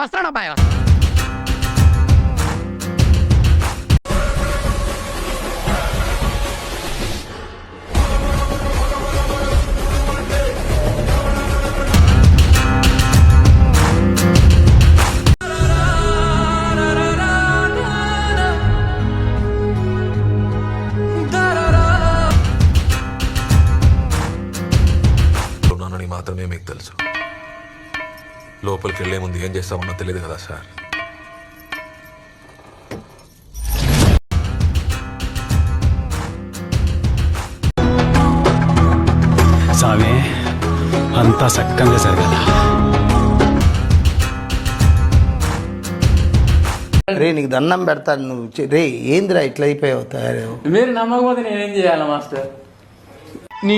వస్తాను అబ్బాయి. నాన్నని మాత్రమే మీకు తెలుసు. లోపలికి వెళ్లే ముందు ఏం చేస్తామన్నా తెలియదు కదా సార్. సామే అంతా సక్కంగా జరగాల. రే నీకు దండం పెడతాను నువ్వు రే ఏందిరా ఇట్లా అయిపోయావు తయారు. మీరు నమ్మకపోతే నేనేం చేయాలి మాస్టర్? నీ